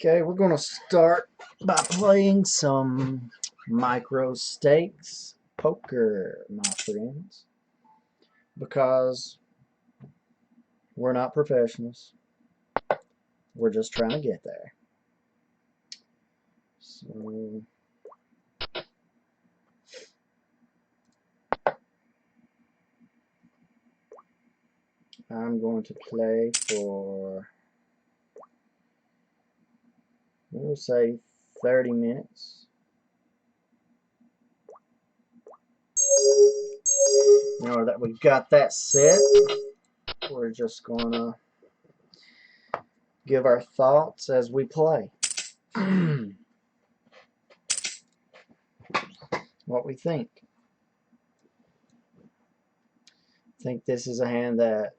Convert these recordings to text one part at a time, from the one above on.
Okay, we're going to start by playing some micro stakes poker, my friends, because we're not professionals. We're just trying to get there. So I'm going to play for, we'll say 30 minutes. Now that we got that set, we're just going to give our thoughts as we play. What we think. I think this is a hand that,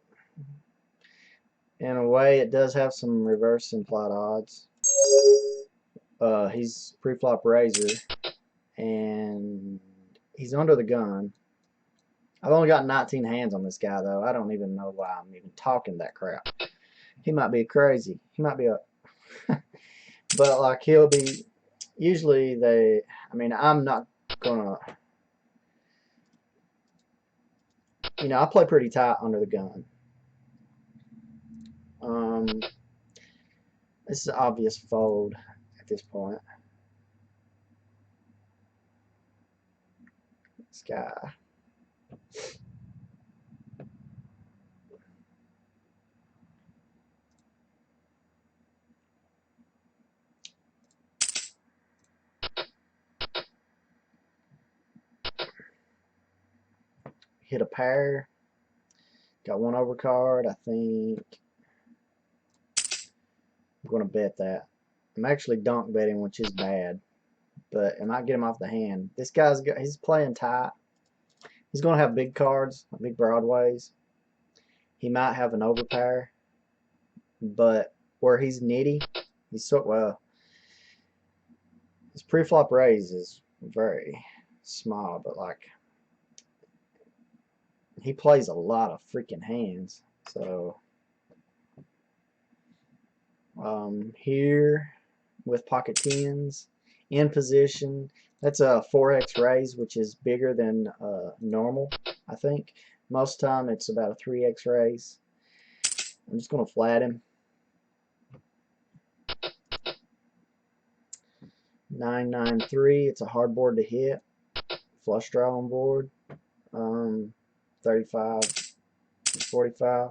in a way, it does have some reverse implied odds. He's pre-flop raiser, and he's under the gun. I've only got 19 hands on this guy, though. I don't even know why I'm even talking that crap. He might be crazy. He might be a... but, like, he'll be... Usually they... I mean, I'm not gonna... You know, I play pretty tight under the gun. This is an obvious fold at this point. This guy... Hit a pair. Got one overcard. I think I'm going to bet that. I'm actually donk betting, which is bad, but I might get him off the hand. This he's playing tight. He's going to have big cards, big broadways. He might have an overpair, but where he's nitty, he's so well. His pre-flop raise is very small, but like he plays a lot of freaking hands. So here with pocket tens in position, that's a 4x raise, which is bigger than normal. I think most time it's about a 3x raise. I'm just gonna flat him. 9-9-3. It's a hard board to hit. Flush draw on board. 35, 45.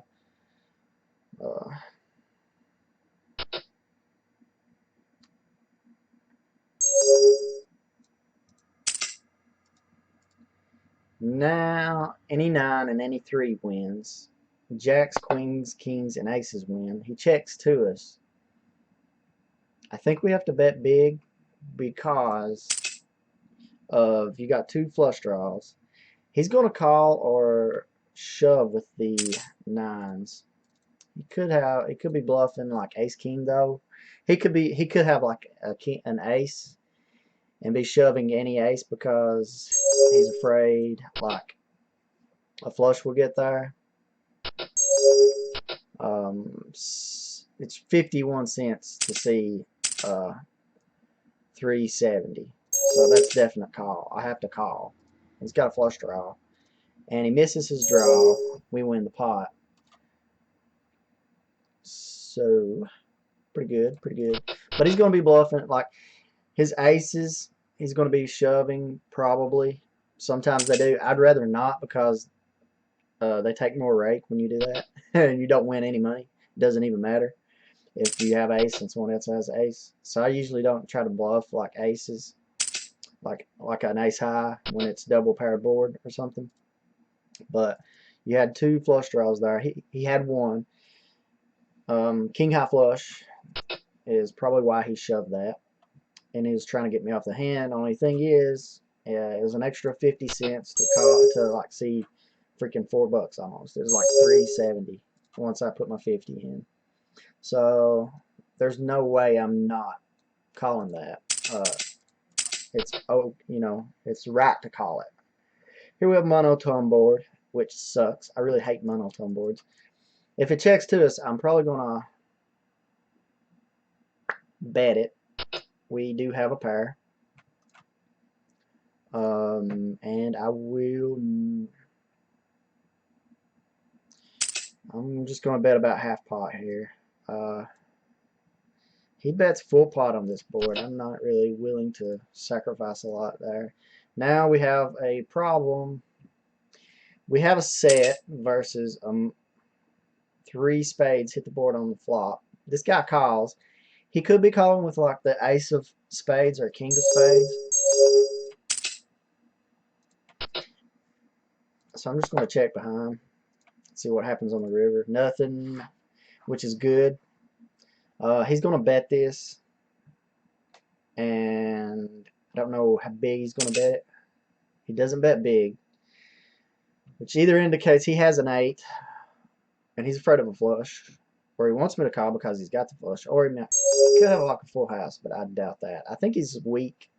Now, any 9 and any 3 wins. Jacks, queens, kings, and aces win. He checks to us. I think we have to bet big because of you got 2 flush draws. He's going to call or shove with the 9s. He could be bluffing like ace king though. He could have like an ace and be shoving any ace because he's afraid like a flush will get there. It's 51 cents to see 370. So that's definite call. I have to call. He's got a flush draw. And he misses his draw. We win the pot. So, pretty good, pretty good. But he's going to be bluffing. Like, his aces, he's going to be shoving, probably. Sometimes they do. I'd rather not because they take more rake when you do that. And you don't win any money. It doesn't even matter if you have ace and someone else has ace. So I usually don't try to bluff like aces. Like an ace high when it's double paired board or something. But you had 2 flush draws there. He had 1. King high flush is probably why he shoved that. And he was trying to get me off the hand. Only thing is, it was an extra 50 cents to like see freaking $4 almost. It was like 370 once I put my 50 in. So there's no way I'm not calling that. It's right to call it. Here we have monotone board, which sucks. I really hate monotone boards. If it checks to us, I'm probably gonna bet it. We do have a pair. And I'm just going to bet about half pot here. He bets full pot on this board. I'm not really willing to sacrifice a lot there. Now we have a problem. We have a set versus 3 spades hit the board on the flop. This guy calls. He could be calling with like the ace of spades or king of spades. So I'm just going to check behind. See what happens on the river. Nothing, which is good. He's going to bet this. And I don't know how big he's going to bet it. He doesn't bet big. Which either indicates he has an 8. And he's afraid of a flush. Or he wants me to call because he's got the flush. Or he could have like a full house, but I doubt that. I think he's weak.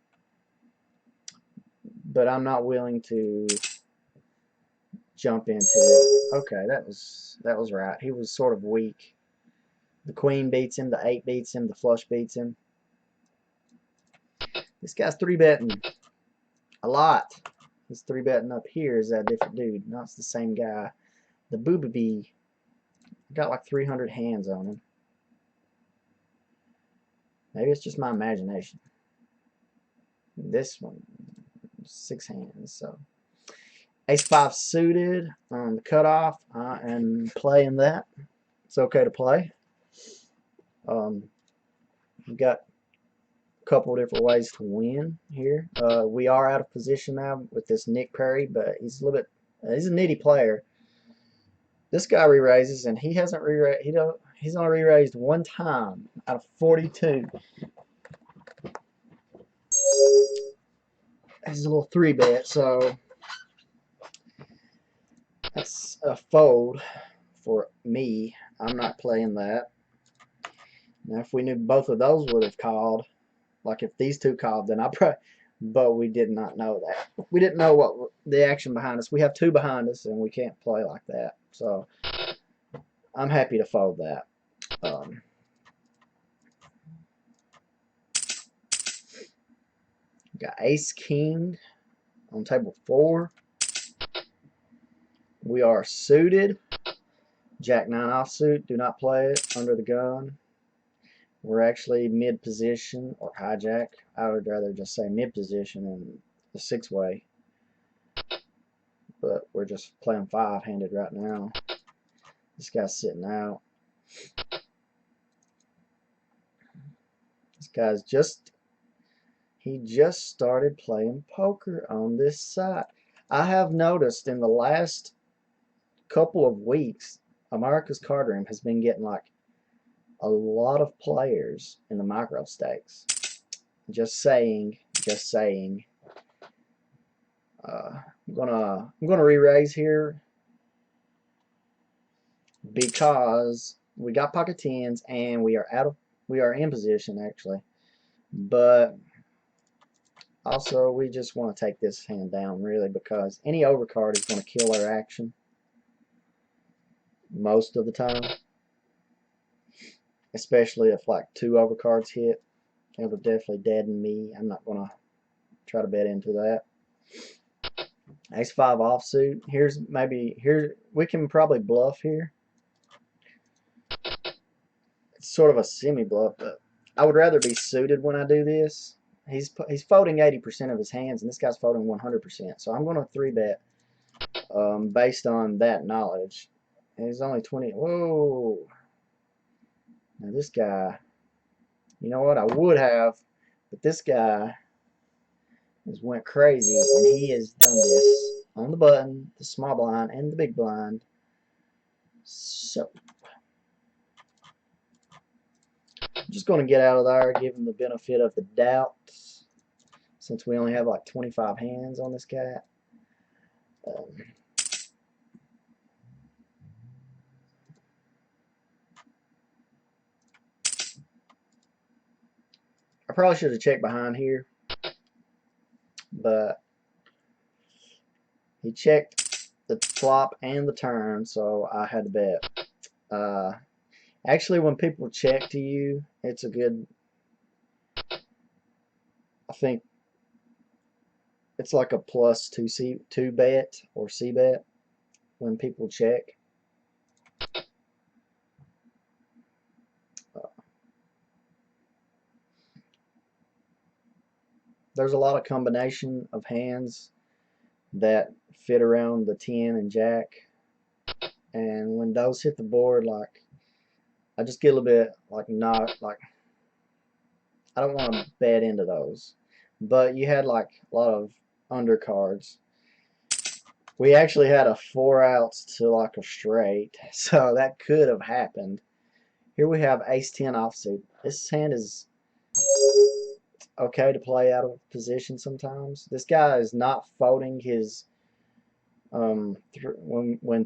But I'm not willing to jump into it. Okay, that was right. He was sort of weak. The queen beats him, the 8 beats him, the flush beats him. This guy's 3-betting a lot. He's 3-betting up here. Is that a different dude? No, it's the same guy. The Booba Bee got like 300 hands on him. Maybe it's just my imagination. This one, 6 hands. So ace-5 suited on the cutoff. I am playing that. It's okay to play. We've got a couple different ways to win here. We are out of position now with this Nick Perry, but he's a little bit. He's a nitty player. This guy re-raises, and he hasn't re-raised. He's only re-raised 1 time out of 42. He's a little 3-bet, so that's a fold for me. I'm not playing that. Now, if we knew both of those would have called, like if these two called, then I probably, but we did not know that. We didn't know what the action behind us. We have 2 behind us, and we can't play like that. So I'm happy to fold that. Got ace king on table 4. We are suited. Jack 9 offsuit. Do not play it under the gun. We're actually mid position or hijack. I would rather just say mid position in the 6-way. But we're just playing 5-handed right now. This guy's sitting out. This guy's he just started playing poker on this site. I have noticed in the last couple of weeks, America's Card Room has been getting like a lot of players in the micro stakes. Just saying. I'm gonna re-raise here because we got pocket 10s and we are in position actually, but also we just want to take this hand down really because any overcard is going to kill our action most of the time, especially if like 2 overcards hit. It'll definitely deaden me. I'm not going to try to bet into that. Ace-5 offsuit. Here we can probably bluff here. It's sort of a semi-bluff, but I would rather be suited when I do this. He's folding 80% of his hands, and this guy's folding 100%. So I'm going to 3-bet based on that knowledge. And he's only 20. Whoa! Now this guy, you know what? I would have, but this guy has went crazy, and he has done this on the button, the small blind, and the big blind. So I'm just going to get out of there, give him the benefit of the doubt, since we only have like 25 hands on this cat. I probably should have checked behind here, but he checked the flop and the turn, so I had to bet. Actually, when people check to you, it's a good I think it's like a plus two bet or C bet when people check. There's a lot of combination of hands that fit around the 10 and jack, and when those hit the board, like I just get a little bit like not like I don't want to bet into those. But you had like a lot of undercards. We actually had a 4 outs to like a straight, so that could have happened. Here we have ace 10 offsuit. This hand is okay to play out of position sometimes. This guy is not folding his when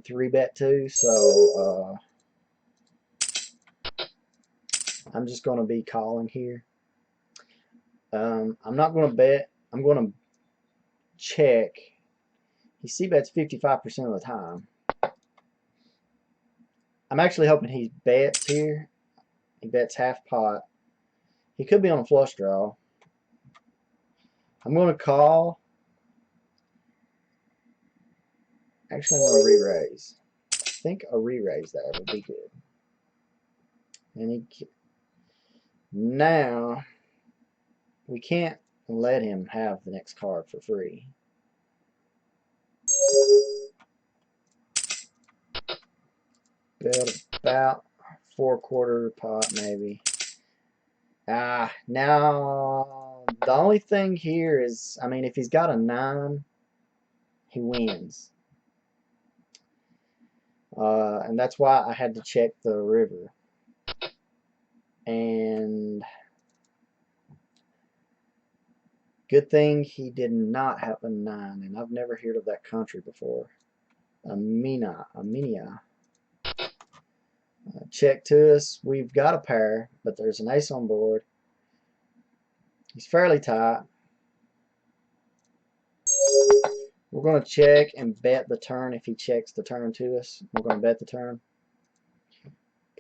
3 bet 2, so I'm just going to be calling here. I'm not going to bet. I'm going to check. He C bets 55% of the time. I'm actually hoping he bets here. He bets half pot. He could be on a flush draw. I'm going to call. Actually, I'm going to re-raise. I think a re-raise there would be good. And now we can't let him have the next card for free. Bet about 4/4 pot maybe. Now the only thing here is, I mean, if he's got a 9, he wins. And that's why I had to check the river. And good thing he did not have a 9, and I've never heard of that country before. Armenia. Check to us. We've got a pair, but there's an ace on board. He's fairly tight. We're going to check and bet the turn if he checks the turn to us. We're going to bet the turn.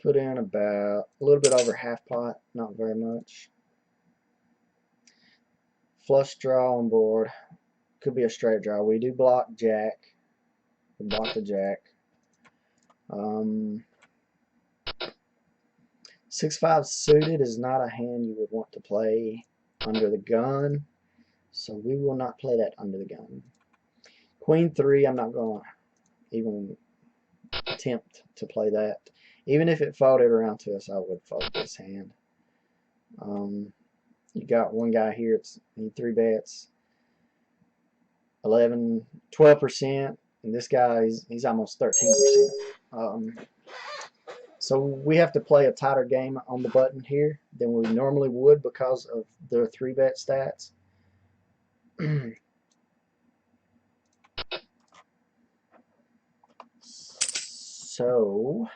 Put in about a little bit over half pot, not very much. Flush draw on board. Could be a straight draw. We do block jack. We block the jack. 6-5 suited is not a hand you would want to play under the gun, so we will not play that under the gun. Queen 3, I'm not going to even attempt to play that. Even if it folded around to us, I would fold this hand. You got one guy here, he 3 bets 11, 12%, and this guy he's almost 13%. So we have to play a tighter game on the button here than we normally would because of the 3 bet stats. So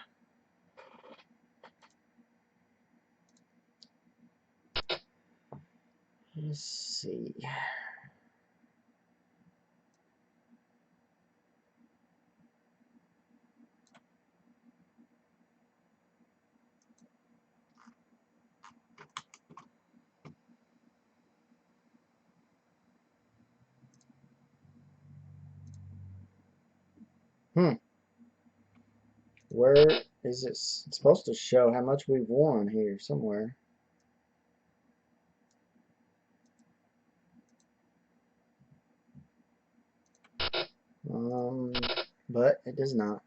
let's see. Where is it? It's supposed to show how much we've won here somewhere. But it does not.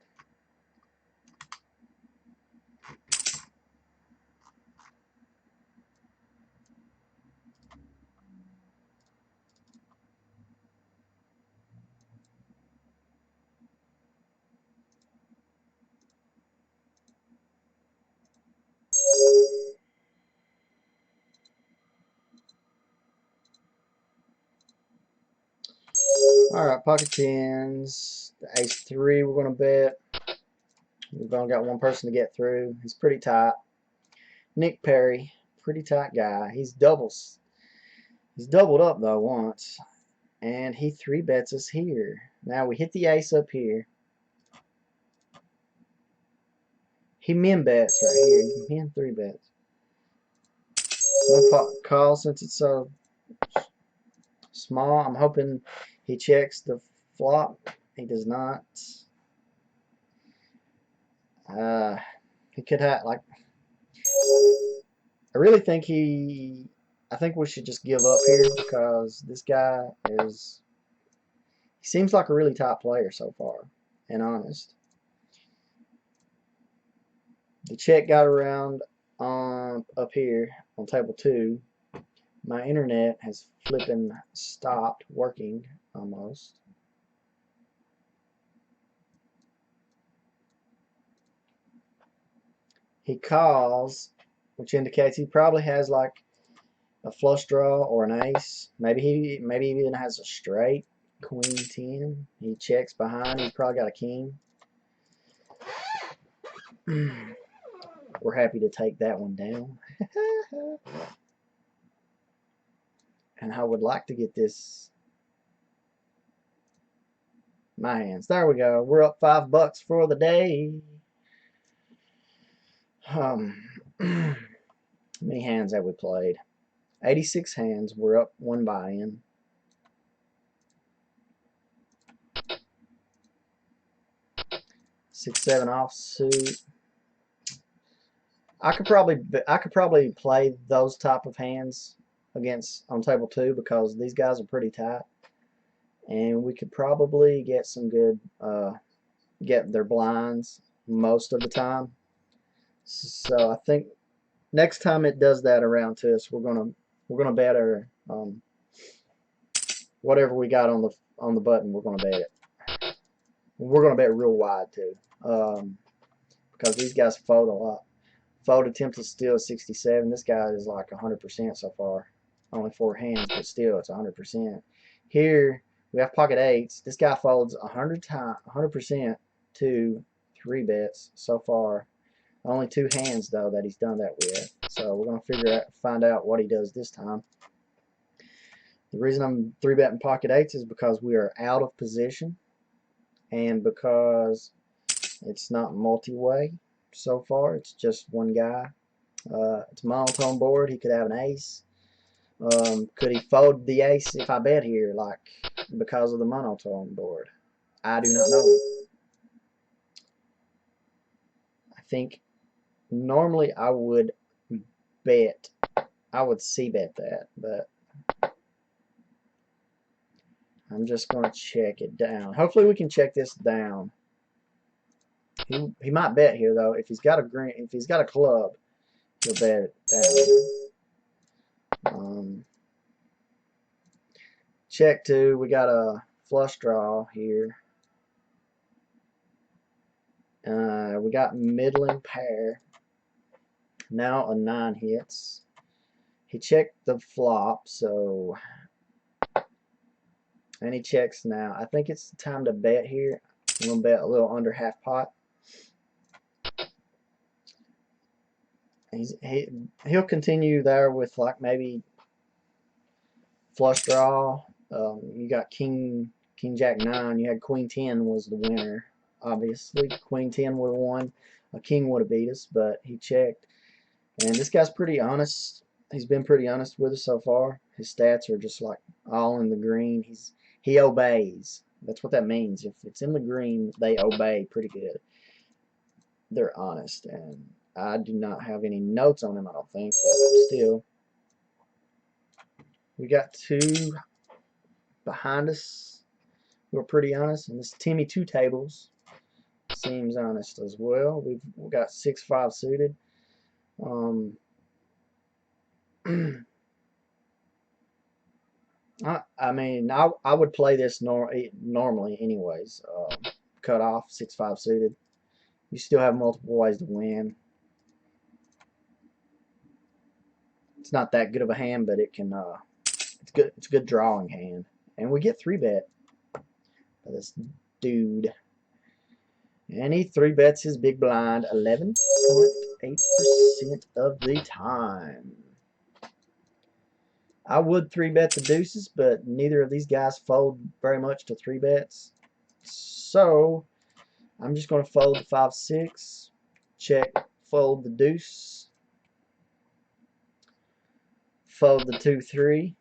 Alright, pocket tens. The ace 3 we're going to bet. We've only got one person to get through. He's pretty tight. Nick Perry, pretty tight guy. He's doubled up though once. And he 3 bets us here. Now we hit the ace up here. He min bets right here. He min 3 bets. One pot call since it's so Small. I'm hoping he checks the flop. He does not. He could have, like, I really think I think we should just give up here because this guy he seems like a really top player so far, and honest. The check got around up here on table 2. My internet has flipping stopped working almost. He calls, which indicates he probably has like a flush draw or an ace. Maybe he even has a straight. Queen 10. He checks behind. He's probably got a king. We're happy to take that one down. And I would like to get this my hands. There we go. We're up $5 for the day. How many hands have we played? 86 hands. We're up 1 buy-in. Six, 7 offsuit. I could probably play those type of hands against on table 2 because these guys are pretty tight, and we could probably get some good get their blinds most of the time. So I think next time it does that around to us, we're gonna bet our whatever we got on the button. We're gonna bet it. We're gonna bet real wide too, because these guys fold a lot. Fold attempt to steal 67. This guy is like 100% so far. Only 4 hands, but still it's 100%. Here we have pocket 8s. This guy folds 100% to 3 bets so far. Only 2 hands though that he's done that with. So we're gonna find out what he does this time. The reason I'm 3-betting pocket 8s is because we are out of position, and because it's not multi-way so far. It's just one guy. It's a monotone board. He could have an ace. Could he fold the ace if I bet here, like, because of the monotone board? I do not know. I think normally I would bet. I would c-bet that, but I'm just going to check it down. Hopefully we can check this down. He might bet here though. If he's got a club, he'll bet it down. Check 2. We got a flush draw here. We got middling pair. Now a 9 hits. He checked the flop, so, and he checks now. I think it's time to bet here. I'm gonna bet a little under half pot. He'll continue there with like maybe flush draw. You got king jack 9. You had queen 10 was the winner. Obviously, queen 10 would have won. A king would have beat us, but he checked. And this guy's pretty honest. He's been pretty honest with us so far. His stats are just like all in the green. He obeys. That's what that means. If it's in the green, they obey pretty good. They're honest, and I do not have any notes on him, I don't think, but still. We got 2 behind us who are pretty honest, and this Timmy 2 tables seems honest as well. We've got 6-5 suited. I mean, I would play this normally anyways. Cut off 6-5 suited. You still have multiple ways to win. It's not that good of a hand, but it can. It's good. It's a good drawing hand, and we get 3-bet by this dude. And he 3-bets his big blind 11.8% of the time. I would 3-bet the deuces, but neither of these guys fold very much to 3-bets. So I'm just going to fold the 5-6, check, fold the deuce, fold the 2-3,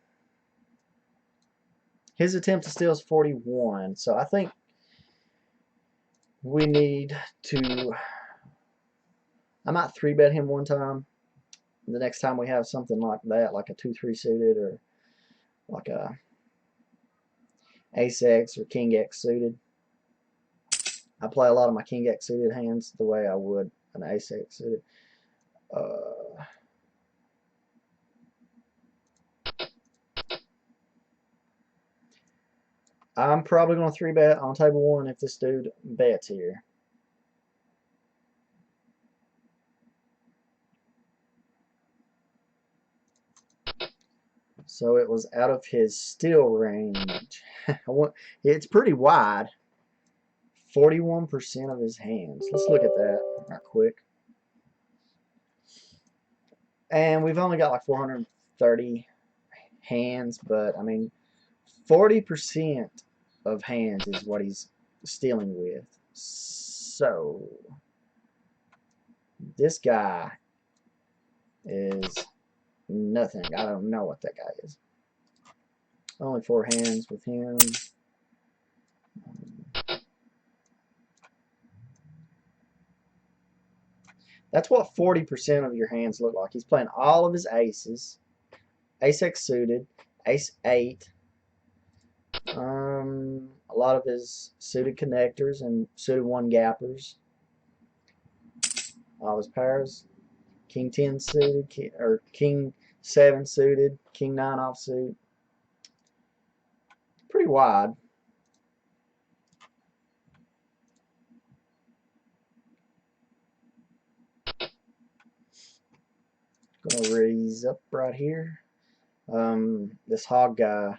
His attempt to steal is 41, so I think we need to. I might 3-bet him one time. The next time we have something like that, like a 2-3 suited or like a Ace-X or King-X suited. I play a lot of my King-X suited hands the way I would an Ace-X suited. I'm probably going to 3-bet on table 1 if this dude bets here. So it was out of his steal range. It's pretty wide. 41% of his hands. Let's look at that right quick. And we've only got like 430 hands, but I mean, 40% of hands is what he's stealing with. So this guy is nothing. I don't know what that guy is. Only 4 hands with him. That's what 40% of your hands look like. He's playing all of his aces. Ace-X suited. Ace-8. A lot of his suited connectors and suited 1-gappers. All his pairs. King-10 suited, or King-7 suited, King-9 offsuit. Pretty wide. Gonna raise up right here. This hog guy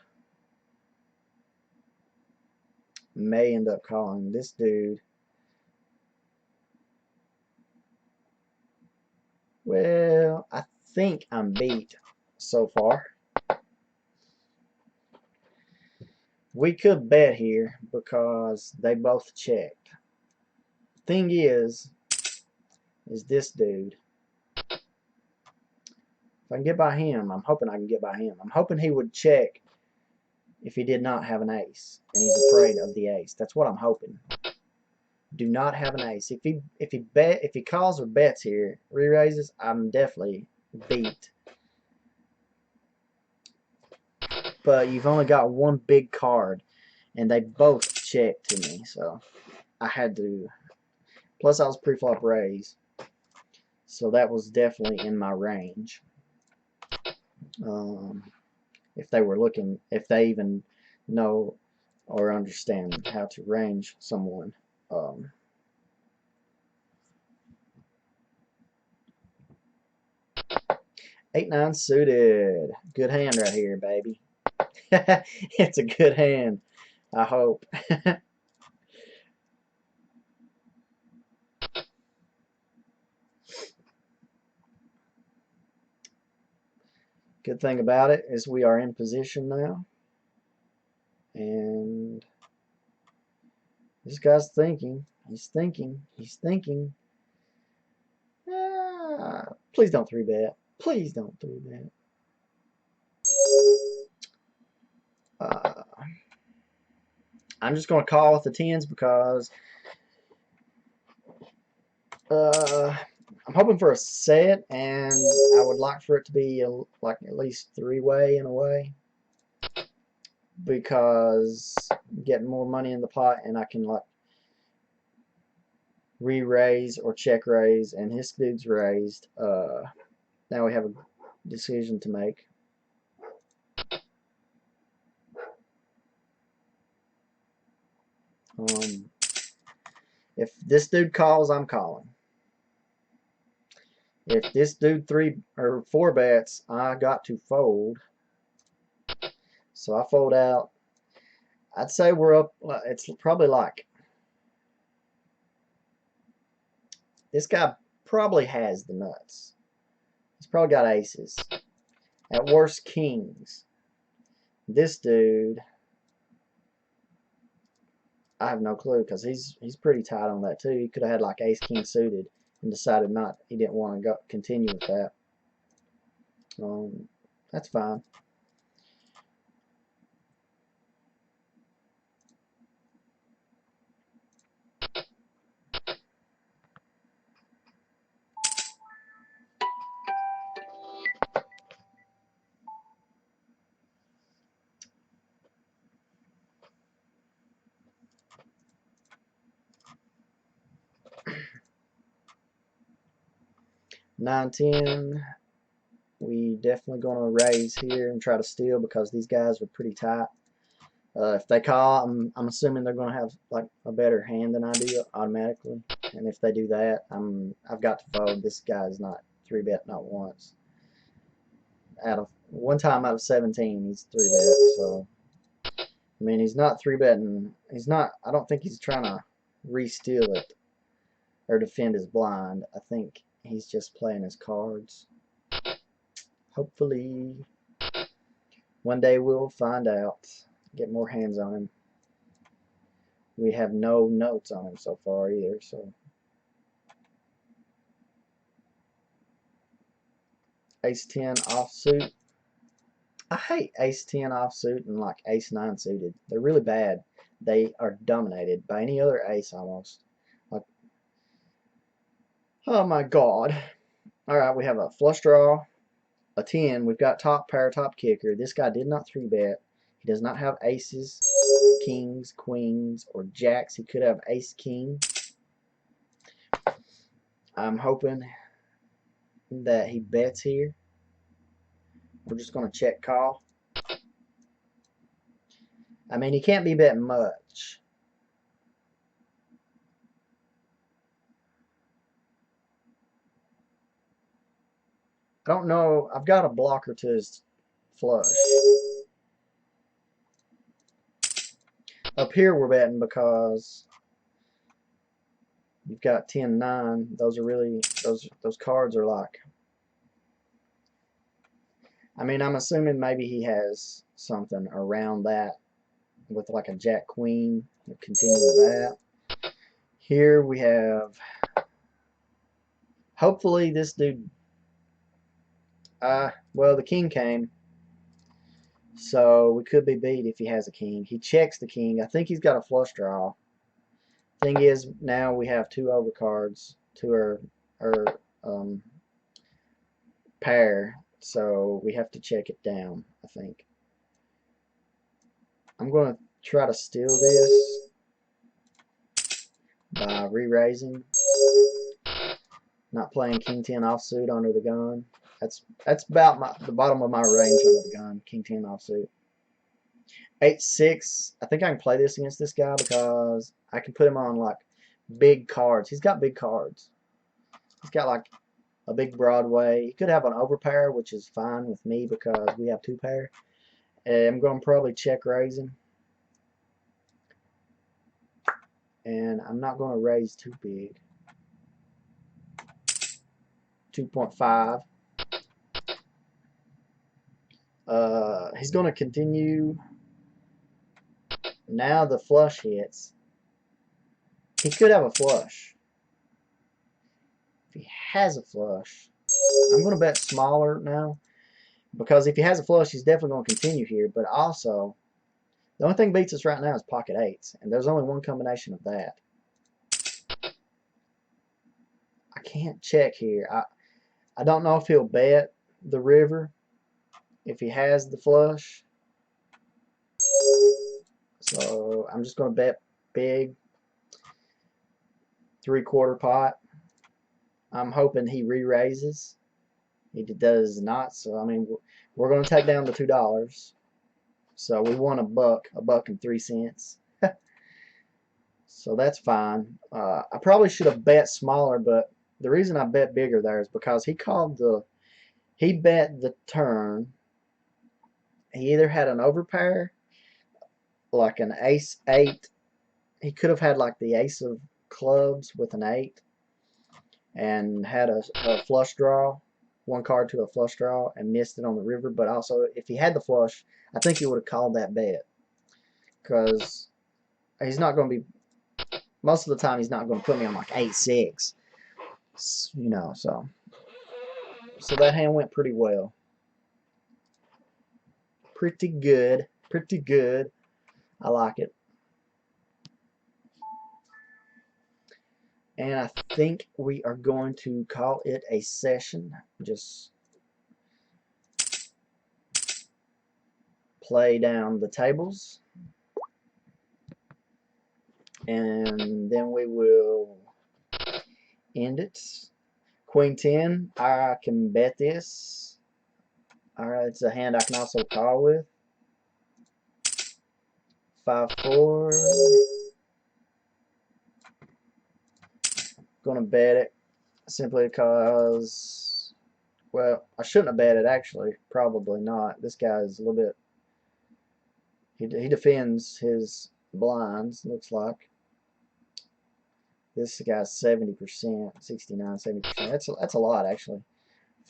may end up calling this dude. Well, I think I'm beat so far. We could bet here because they both checked. Thing is this dude. If I can get by him, I'm hoping I can get by him. I'm hoping he would check if he did not have an ace and he's afraid of the ace. That's what I'm hoping. Do not have an ace. If he calls or bets here, re-raises, I'm definitely beat. But you've only got one big card, and they both checked to me, so I had to. Plus, I was pre-flop raise, so that was definitely in my range. If they were looking, if they even know or understand how to range someone. 8-9 suited. Good hand right here, baby. It's a good hand, I hope. Good thing about it is we are in position now. And this guy's thinking. He's thinking. He's thinking. Please don't 3-bet. Please don't 3-bet. I'm just going to call with the 10s because I'm hoping for a set, and I would like for it to be like at least 3-way in a way, because getting more money in the pot and I can like re-raise or check raise, and his dude's raised. Now we have a decision to make. If this dude calls, I'm calling. If this dude 3 or 4 bets, I got to fold. So I fold out. I'd say we're up. It's probably like, this guy probably has the nuts. He's probably got aces. At worst, kings. This dude, I have no clue, because he's pretty tight on that too. He could have had like ace king suited and decided not. He didn't want to continue with that. That's fine. 9-10. We definitely going to raise here and try to steal because these guys are pretty tight. If they call, I'm assuming they're going to have like a better hand than I do automatically. And if they do that, I've got to fold. This guy's not 3-bet not once. Out of one time out of 17, he's 3-bet. So I mean, he's not 3-betting. He's not. I don't think he's trying to re-steal it or defend his blind. I think he's just playing his cards. Hopefully, one day we'll find out. Get more hands on him. We have no notes on him so far either, so. Ace-10 offsuit. I hate Ace-10 offsuit and like Ace-9 suited. They're really bad. They are dominated by any other ace almost. Like, oh my god. Alright, we have a flush draw, a 10. We've got top pair, top kicker. This guy did not 3-bet. He does not have aces, kings, queens, or jacks. He could have ace-king. I'm hoping that he bets here. We're just going to check call. I mean, he can't be betting much. I don't know. I've got a blocker to his flush. Up here we're betting because you've got 10-9. Those are really those cards are like. I mean, I'm assuming maybe he has something around that with like a jack queen. We'll continue with that. Here we have. Hopefully this dude. Well, the king came. So we could be beat if he has a king. He checks the king. I think he's got a flush draw. Thing is, now we have 2 overcards to our pair, so we have to check it down, I think. I'm going to try to steal this by re-raising. Not playing king-10 offsuit under the gun. That's about the bottom of my range under the gun, king-10 offsuit. 8-6. I think I can play this against this guy because I can put him on like big cards. He's got big cards. He's got like a big Broadway. He could have an overpair, which is fine with me because we have 2 pair. I'm going to probably check raise him. And I'm not going to raise too big. 2.5. He's going to continue. Now the flush hits. He could have a flush. If he has a flush, I'm going to bet smaller now. Because if he has a flush, he's definitely going to continue here. But also, the only thing beats us right now is pocket 8s. And there's only one combination of that. I can't check here. I don't know if he'll bet the river if he has the flush. So I'm just going to bet big. 3/4 pot. I'm hoping he re-raises. He does not. So I mean, we're going to take down the $2. So we won $1.03. So that's fine. I probably should have bet smaller, but the reason I bet bigger there is because he bet the turn. He either had an overpair, like an ace-8. He could have had like the ace of clubs with an 8 and had a flush draw, 1 card to a flush draw, and missed it on the river. But also, if he had the flush, I think he would have called that bet because he's not going to be. Most of the time, he's not going to put me on like 8-6. You know, so that hand went pretty well. Pretty good. Pretty good. I like it. And I think we are going to call it a session. Just play down the tables. And then we will end it. Queen 10. I can bet this. Alright, it's a hand I can also call with. 5-4. Gonna bet it simply because, well, I shouldn't have bet it actually. Probably not. This guy is a little bit. He defends his blinds. Looks like this guy's 70%, 69, 70%. That's a lot actually.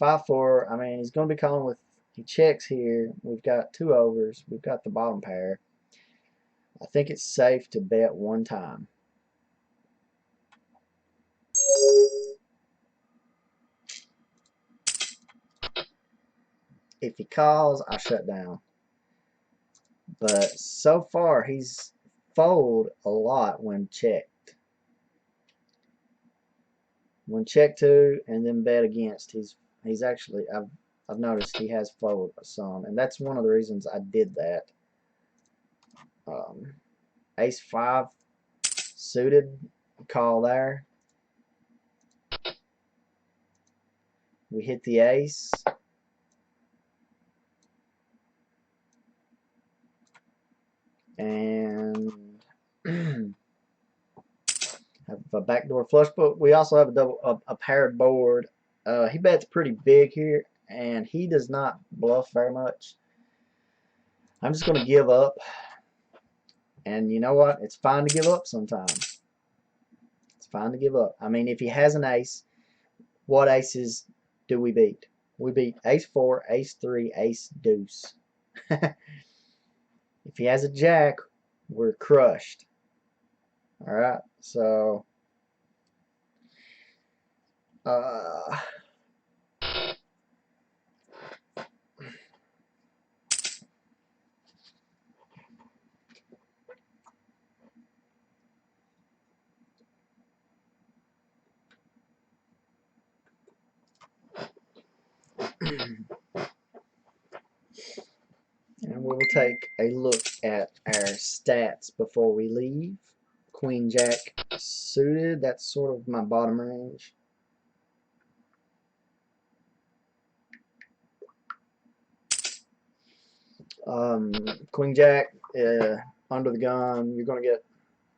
5-4. I mean, he's gonna be calling with. He checks here. We've got 2 overs. We've got the bottom pair. I think it's safe to bet one time. If he calls, I shut down. But so far, he's fold a lot when checked. When checked to and then bet against, he's actually I've noticed he has fold some, and that's one of the reasons I did that. Ace 5 suited, call there. We hit the ace. And have a backdoor flush, but we also have a paired board. He bets pretty big here, and he does not bluff very much. I'm just going to give up. And you know what? It's fine to give up sometimes. It's fine to give up. I mean, if he has an ace, what aces do we beat? We beat ace 4, ace 3, ace deuce. If he has a jack, we're crushed. Alright, so and we will take a look at our stats before we leave. Queen Jack suited, that's sort of my bottom range. Queen Jack, under the gun, you're going to get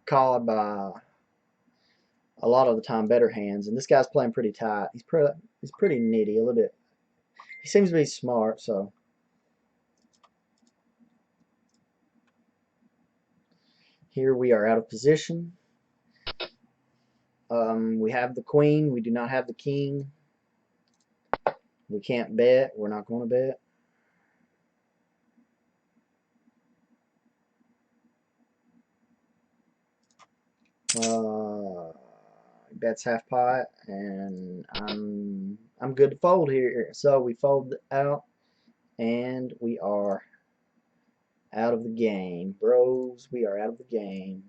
called by a lot of the time better hands, and this guy's playing pretty tight. He's pretty nitty a little bit. He seems to be smart, so here we are out of position. We have the queen. We do not have the king. We can't bet. We're not going to bet. Bets half pot, and I'm good to fold here. So we fold out, and we are out of the game, bros. We are out of the game.